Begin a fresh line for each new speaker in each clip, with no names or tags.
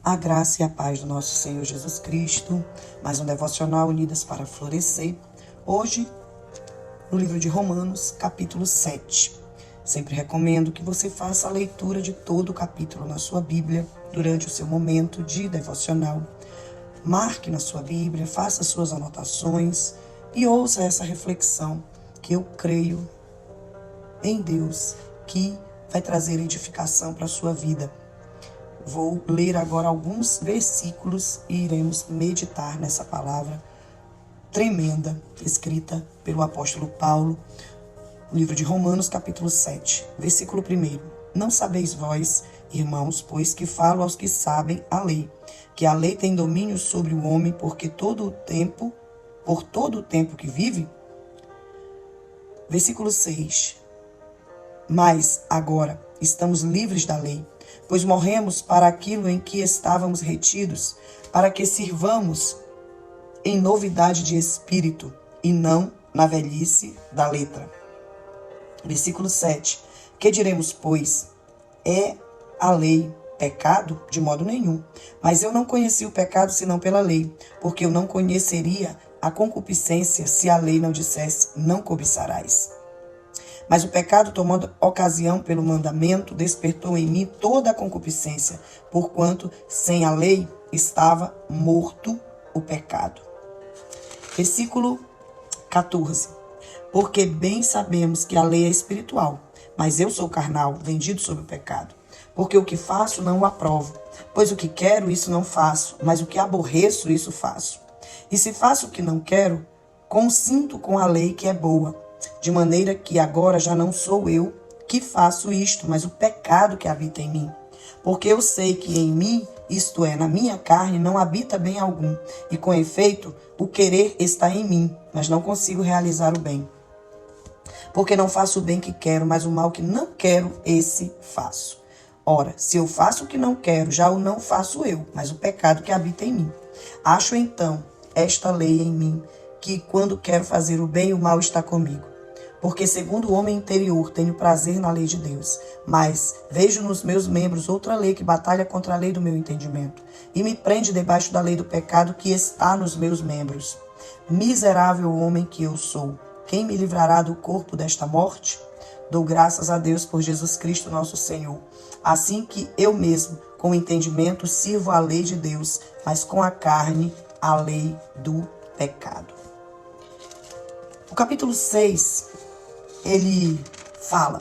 A graça e a paz do nosso Senhor Jesus Cristo. Mais um devocional Unidas para Florescer. Hoje, no livro de Romanos, capítulo 7. Sempre recomendo que você faça a leitura de todo o capítulo na sua Bíblia durante o seu momento de devocional. Marque na sua Bíblia, faça suas anotações e ouça essa reflexão que eu creio em Deus que vai trazer edificação para a sua vida. Vou ler agora alguns versículos e iremos meditar nessa palavra tremenda, escrita pelo apóstolo Paulo, no livro de Romanos, capítulo 7, versículo 1. Não sabeis vós, irmãos, pois que falo aos que sabem a lei, que a lei tem domínio sobre o homem, por todo o tempo que vive? Versículo 6. Mas agora estamos livres da lei, pois morremos para aquilo em que estávamos retidos, para que sirvamos em novidade de espírito e não na velhice da letra. Versículo 7. Que diremos, pois? É a lei pecado? De modo nenhum. Mas eu não conheci o pecado senão pela lei, porque eu não conheceria a concupiscência se a lei não dissesse, não cobiçarás. Mas o pecado, tomando ocasião pelo mandamento, despertou em mim toda a concupiscência, porquanto sem a lei estava morto o pecado. Versículo 14. Porque bem sabemos que a lei é espiritual, mas eu sou carnal, vendido sob o pecado. Porque o que faço não o aprovo, pois o que quero, isso não faço, mas o que aborreço, isso faço. E se faço o que não quero, consinto com a lei que é boa. De maneira que agora já não sou eu que faço isto, mas o pecado que habita em mim. Porque eu sei que em mim, isto é, na minha carne, não habita bem algum. E com efeito, o querer está em mim, mas não consigo realizar o bem. Porque não faço o bem que quero, mas o mal que não quero, esse faço. Ora, se eu faço o que não quero, já o não faço eu, mas o pecado que habita em mim. Acho então esta lei em mim, que quando quero fazer o bem, o mal está comigo. Porque segundo o homem interior, tenho prazer na lei de Deus, mas vejo nos meus membros outra lei que batalha contra a lei do meu entendimento, e me prende debaixo da lei do pecado que está nos meus membros. Miserável homem que eu sou, quem me livrará do corpo desta morte? Dou graças a Deus por Jesus Cristo nosso Senhor. Assim que eu mesmo, com o entendimento, sirvo a lei de Deus, mas com a carne, a lei do pecado. O capítulo 6, ele fala,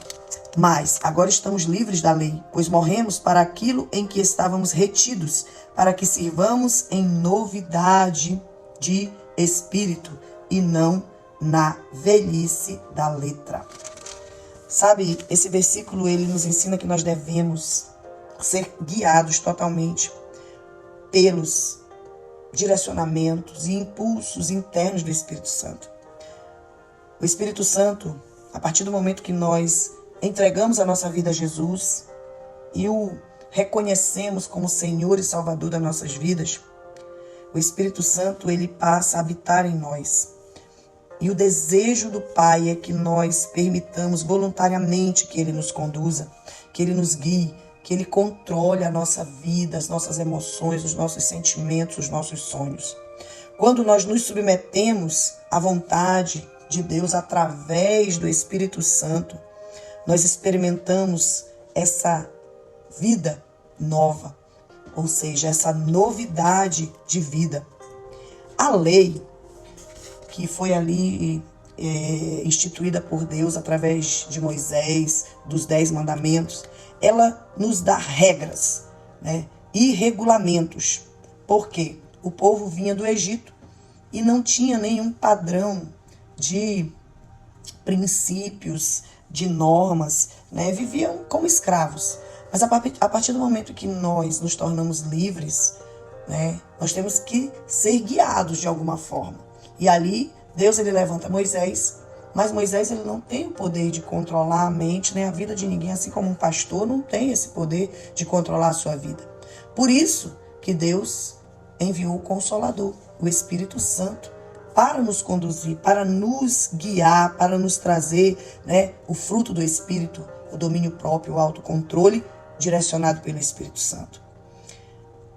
mas agora estamos livres da lei, pois morremos para aquilo em que estávamos retidos, para que sirvamos em novidade de espírito e não na velhice da letra. Sabe, esse versículo ele nos ensina que nós devemos ser guiados totalmente pelos direcionamentos e impulsos internos do Espírito Santo. O Espírito Santo, a partir do momento que nós entregamos a nossa vida a Jesus e o reconhecemos como Senhor e Salvador das nossas vidas, o Espírito Santo ele passa a habitar em nós. E o desejo do Pai é que nós permitamos voluntariamente que Ele nos conduza, que Ele nos guie, que Ele controle a nossa vida, as nossas emoções, os nossos sentimentos, os nossos sonhos. Quando nós nos submetemos à vontade de Deus através do Espírito Santo, nós experimentamos essa vida nova, ou seja, essa novidade de vida. A lei que foi ali instituída por Deus através de Moisés, dos 10 mandamentos, ela nos dá regras, né, e regulamentos. Por quê? O povo vinha do Egito e não tinha nenhum padrão de princípios, de normas, né? Viviam como escravos. Mas a partir do momento que nós nos tornamos livres, né, nós temos que ser guiados de alguma forma. E ali, Deus ele levanta Moisés, mas Moisés ele não tem o poder de controlar a mente nem a vida de ninguém, assim como um pastor não tem esse poder de controlar a sua vida. Por isso que Deus enviou o Consolador, o Espírito Santo, para nos conduzir, para nos guiar, para nos trazer, né, o fruto do Espírito, o domínio próprio, o autocontrole, direcionado pelo Espírito Santo.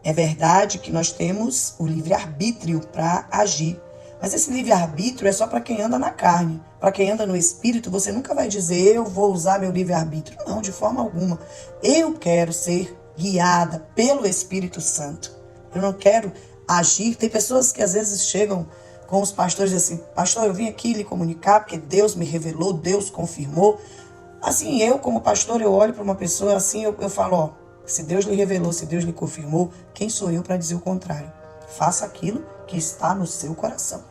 É verdade que nós temos o livre-arbítrio para agir. Mas esse livre-arbítrio é só para quem anda na carne. Para quem anda no espírito, você nunca vai dizer, eu vou usar meu livre-arbítrio. Não, de forma alguma. Eu quero ser guiada pelo Espírito Santo. Eu não quero agir. Tem pessoas que às vezes chegam com os pastores e dizem assim, pastor, eu vim aqui lhe comunicar porque Deus me revelou, Deus confirmou. Assim, eu como pastor, eu olho para uma pessoa assim, eu falo, ó, se Deus lhe revelou, se Deus lhe confirmou, quem sou eu para dizer o contrário? Faça aquilo que está no seu coração.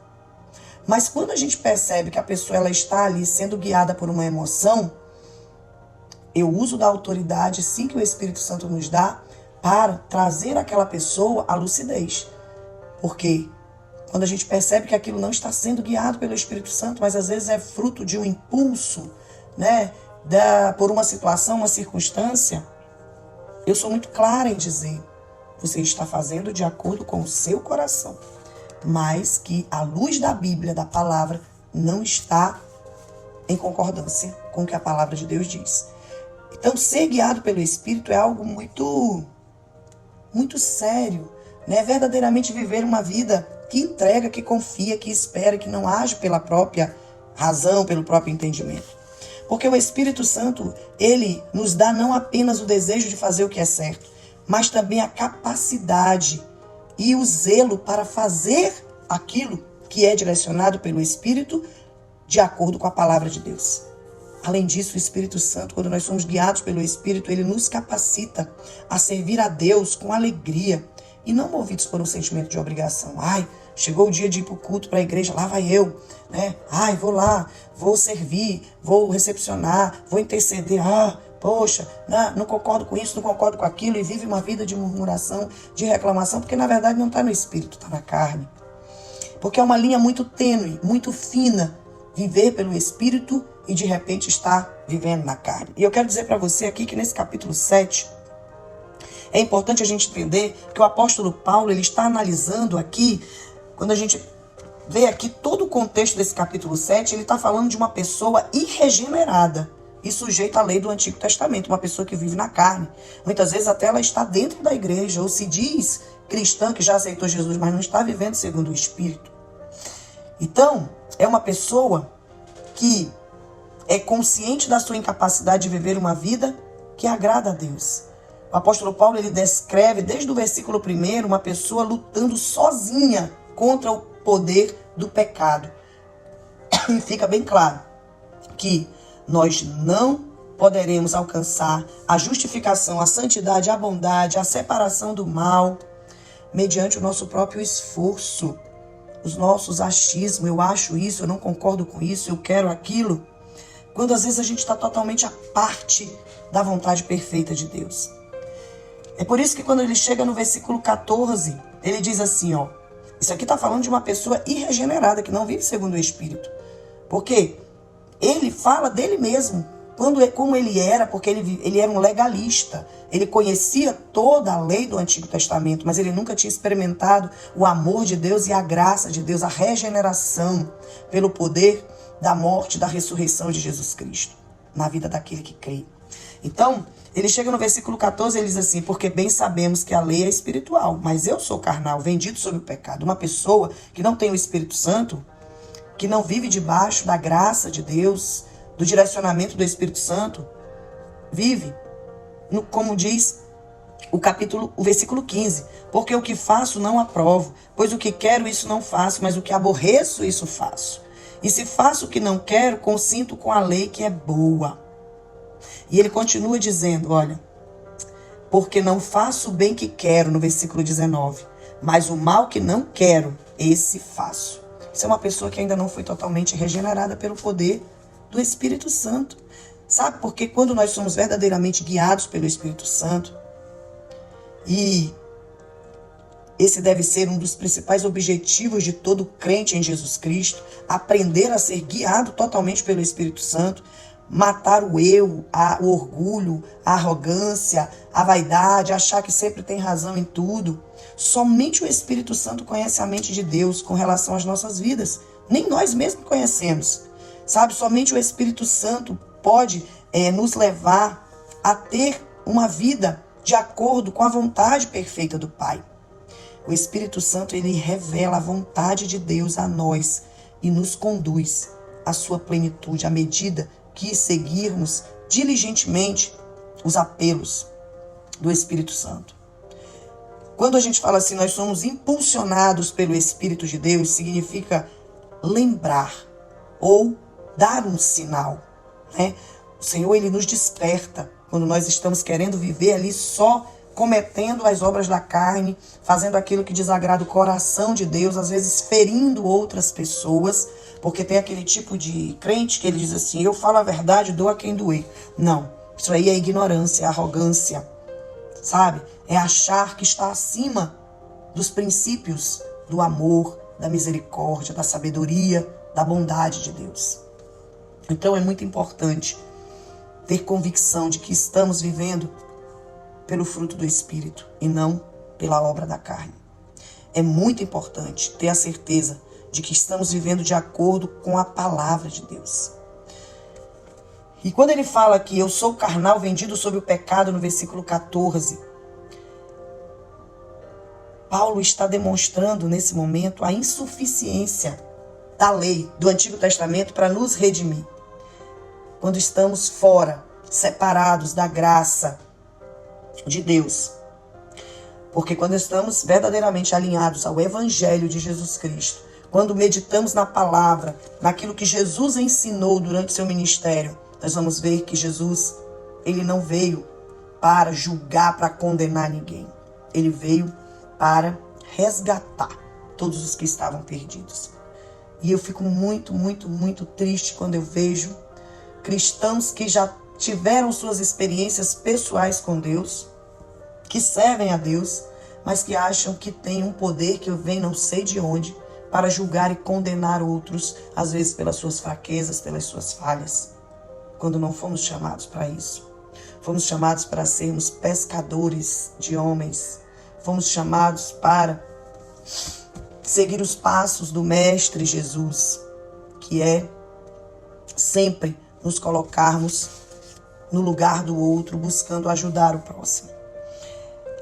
Mas quando a gente percebe que a pessoa ela está ali sendo guiada por uma emoção, eu uso da autoridade, sim, que o Espírito Santo nos dá, para trazer àquela pessoa a lucidez. Porque quando a gente percebe que aquilo não está sendo guiado pelo Espírito Santo, mas às vezes é fruto de um impulso, né, por uma situação, uma circunstância, eu sou muito clara em dizer, você está fazendo de acordo com o seu coração, mas que a luz da Bíblia, da palavra, não está em concordância com o que a palavra de Deus diz. Então, ser guiado pelo Espírito é algo muito sério, né? Verdadeiramente viver uma vida que entrega, que confia, que espera, que não age pela própria razão, pelo próprio entendimento. Porque o Espírito Santo, ele nos dá não apenas o desejo de fazer o que é certo, mas também a capacidade e o zelo para fazer aquilo que é direcionado pelo Espírito de acordo com a palavra de Deus. Além disso, o Espírito Santo, quando nós somos guiados pelo Espírito, ele nos capacita a servir a Deus com alegria e não movidos por um sentimento de obrigação. Ai, chegou o dia de ir para o culto, para a igreja, lá vai eu, né? Ai, vou lá, vou servir, vou recepcionar, vou interceder. Poxa, não concordo com isso, não concordo com aquilo, e vive uma vida de murmuração, de reclamação, porque na verdade não está no Espírito, está na carne. Porque é uma linha muito tênue, muito fina, viver pelo Espírito e de repente estar vivendo na carne. E eu quero dizer para você aqui que nesse capítulo 7, é importante a gente entender que o apóstolo Paulo, ele está analisando aqui, quando a gente vê aqui todo o contexto desse capítulo 7, ele está falando de uma pessoa irregenerada e sujeita à lei do Antigo Testamento, uma pessoa que vive na carne. Muitas vezes até ela está dentro da igreja, ou se diz cristã que já aceitou Jesus, mas não está vivendo segundo o Espírito. Então, é uma pessoa que é consciente da sua incapacidade de viver uma vida que agrada a Deus. O apóstolo Paulo, ele descreve desde o versículo 1 uma pessoa lutando sozinha contra o poder do pecado. E fica bem claro que nós não poderemos alcançar a justificação, a santidade, a bondade, a separação do mal, mediante o nosso próprio esforço, os nossos achismos. Eu acho isso, eu não concordo com isso, eu quero aquilo. Quando às vezes a gente está totalmente à parte da vontade perfeita de Deus. É por isso que quando ele chega no versículo 14, ele diz assim, ó, isso aqui está falando de uma pessoa irregenerada, que não vive segundo o Espírito. Porque ele fala dele mesmo, como ele era, porque ele era um legalista. Ele conhecia toda a lei do Antigo Testamento, mas ele nunca tinha experimentado o amor de Deus e a graça de Deus, a regeneração pelo poder da morte, da ressurreição de Jesus Cristo na vida daquele que crê. Então, ele chega no versículo 14 e ele diz assim, porque bem sabemos que a lei é espiritual, mas eu sou carnal, vendido sob o pecado. Uma pessoa que não tem o Espírito Santo, que não vive debaixo da graça de Deus, do direcionamento do Espírito Santo, vive, como diz o versículo 15, porque o que faço não aprovo, pois o que quero isso não faço, mas o que aborreço isso faço. E se faço o que não quero, consinto com a lei que é boa. E ele continua dizendo, olha, porque não faço o bem que quero, no versículo 19, mas o mal que não quero, esse faço. Isso é uma pessoa que ainda não foi totalmente regenerada pelo poder do Espírito Santo. Sabe, porque quando nós somos verdadeiramente guiados pelo Espírito Santo, e esse deve ser um dos principais objetivos de todo crente em Jesus Cristo, aprender a ser guiado totalmente pelo Espírito Santo, matar o eu, o orgulho, a arrogância, a vaidade, achar que sempre tem razão em tudo. Somente o Espírito Santo conhece a mente de Deus com relação às nossas vidas. Nem nós mesmos conhecemos. Sabe, somente o Espírito Santo pode nos levar a ter uma vida de acordo com a vontade perfeita do Pai. O Espírito Santo, ele revela a vontade de Deus a nós e nos conduz à sua plenitude à medida que seguirmos diligentemente os apelos do Espírito Santo. Quando a gente fala assim, nós somos impulsionados pelo Espírito de Deus, significa lembrar ou dar um sinal, né? O Senhor, ele nos desperta quando nós estamos querendo viver ali só cometendo as obras da carne, fazendo aquilo que desagrada o coração de Deus, às vezes ferindo outras pessoas, porque tem aquele tipo de crente que ele diz assim, eu falo a verdade, dou a quem doer. Não, isso aí é ignorância, é arrogância, sabe? É achar que está acima dos princípios do amor, da misericórdia, da sabedoria, da bondade de Deus. Então é muito importante ter convicção de que estamos vivendo pelo fruto do Espírito e não pela obra da carne. É muito importante ter a certeza de que estamos vivendo de acordo com a palavra de Deus. E quando ele fala que eu sou carnal vendido sobre o pecado, no versículo 14, Paulo está demonstrando nesse momento a insuficiência da lei do Antigo Testamento para nos redimir. Quando estamos fora, separados da graça de Deus. Porque quando estamos verdadeiramente alinhados ao Evangelho de Jesus Cristo, quando meditamos na palavra, naquilo que Jesus ensinou durante seu ministério, nós vamos ver que Jesus, ele não veio para julgar, para condenar ninguém. Ele veio para resgatar todos os que estavam perdidos. E eu fico muito, muito, muito triste quando eu vejo cristãos que já tiveram suas experiências pessoais com Deus, que servem a Deus, mas que acham que tem um poder que vem não sei de onde para julgar e condenar outros, às vezes pelas suas fraquezas, pelas suas falhas, quando não fomos chamados para isso. Fomos chamados para sermos pescadores de homens. Fomos chamados para seguir os passos do Mestre Jesus, que é sempre nos colocarmos no lugar do outro, buscando ajudar o próximo.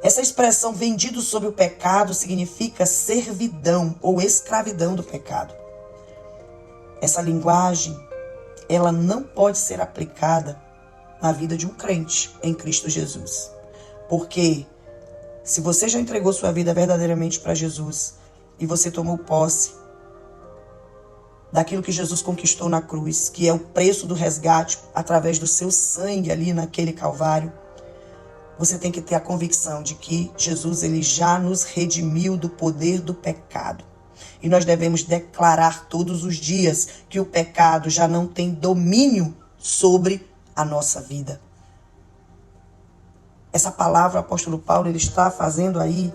Essa expressão vendido sob o pecado significa servidão ou escravidão do pecado. Essa linguagem, ela não pode ser aplicada na vida de um crente em Cristo Jesus. Porque se você já entregou sua vida verdadeiramente para Jesus e você tomou posse daquilo que Jesus conquistou na cruz, que é o preço do resgate através do seu sangue ali naquele Calvário, você tem que ter a convicção de que Jesus, ele já nos redimiu do poder do pecado. E nós devemos declarar todos os dias que o pecado já não tem domínio sobre a nossa vida. Essa palavra, o apóstolo Paulo, ele está fazendo aí,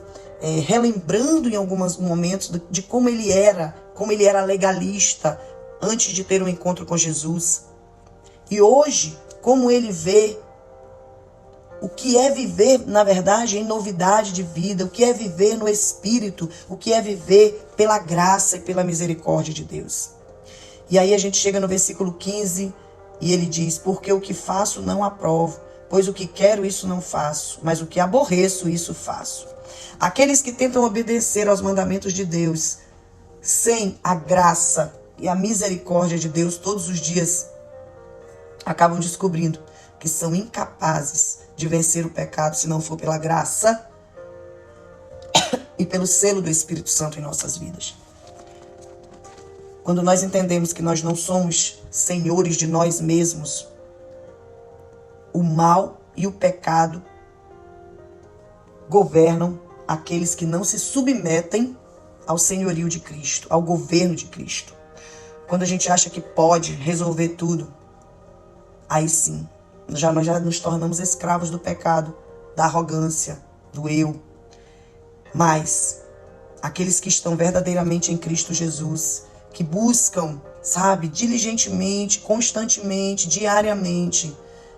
relembrando em alguns momentos de como ele era legalista antes de ter um encontro com Jesus. E hoje, como ele vê o que é viver, na verdade, em novidade de vida, o que é viver no Espírito, o que é viver pela graça e pela misericórdia de Deus. E aí a gente chega no versículo 15 e ele diz, porque o que faço não aprovo, pois o que quero isso não faço, mas o que aborreço isso faço. Aqueles que tentam obedecer aos mandamentos de Deus, sem a graça e a misericórdia de Deus todos os dias, acabam descobrindo que são incapazes de vencer o pecado se não for pela graça e pelo selo do Espírito Santo em nossas vidas. Quando nós entendemos que nós não somos senhores de nós mesmos, o mal e o pecado governam aqueles que não se submetem ao senhorio de Cristo, ao governo de Cristo. Quando a gente acha que pode resolver tudo, aí sim, nós já nos tornamos escravos do pecado, da arrogância, do eu. Mas aqueles que estão verdadeiramente em Cristo Jesus, que buscam, diligentemente, constantemente, diariamente,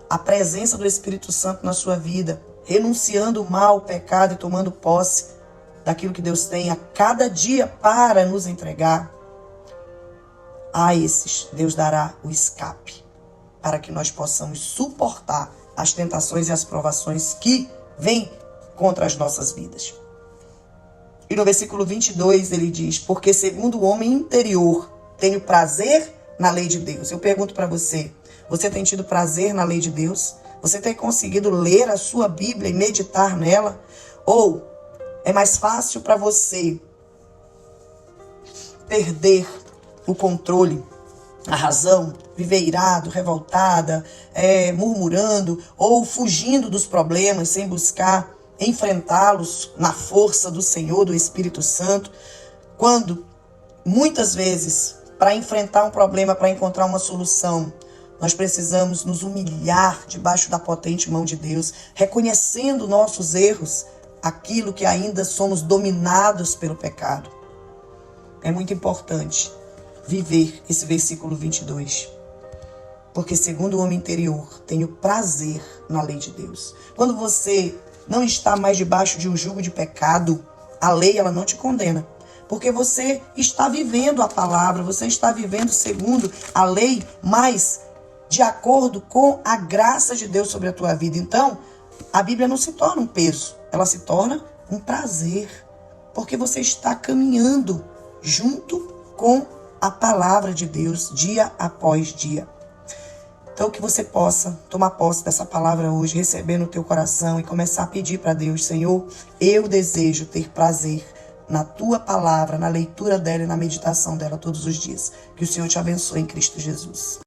a presença do Espírito Santo na sua vida, renunciando o mal, o pecado e tomando posse daquilo que Deus tem a cada dia para nos entregar, a esses Deus dará o escape, para que nós possamos suportar as tentações e as provações que vem contra as nossas vidas. E no versículo 22 ele diz: porque segundo o homem interior tenho prazer na lei de Deus. Eu pergunto para você, você tem tido prazer na lei de Deus? Você tem conseguido ler a sua Bíblia e meditar nela? Ou é mais fácil para você perder o controle, a razão, viver irado, revoltada, murmurando ou fugindo dos problemas sem buscar enfrentá-los na força do Senhor, do Espírito Santo, quando muitas vezes para enfrentar um problema, para encontrar uma solução, nós precisamos nos humilhar debaixo da potente mão de Deus, reconhecendo nossos erros, aquilo que ainda somos dominados pelo pecado. É muito importante viver esse versículo 22. Porque segundo o homem interior, tenho prazer na lei de Deus. Quando você não está mais debaixo de um jugo de pecado, a lei ela não te condena. Porque você está vivendo a palavra, você está vivendo segundo a lei, mas de acordo com a graça de Deus sobre a tua vida. Então, a Bíblia não se torna um peso, ela se torna um prazer. Porque você está caminhando junto com a palavra de Deus, dia após dia. Então, que você possa tomar posse dessa palavra hoje, receber no teu coração e começar a pedir para Deus: Senhor, eu desejo ter prazer na tua palavra, na leitura dela e na meditação dela todos os dias. Que o Senhor te abençoe em Cristo Jesus.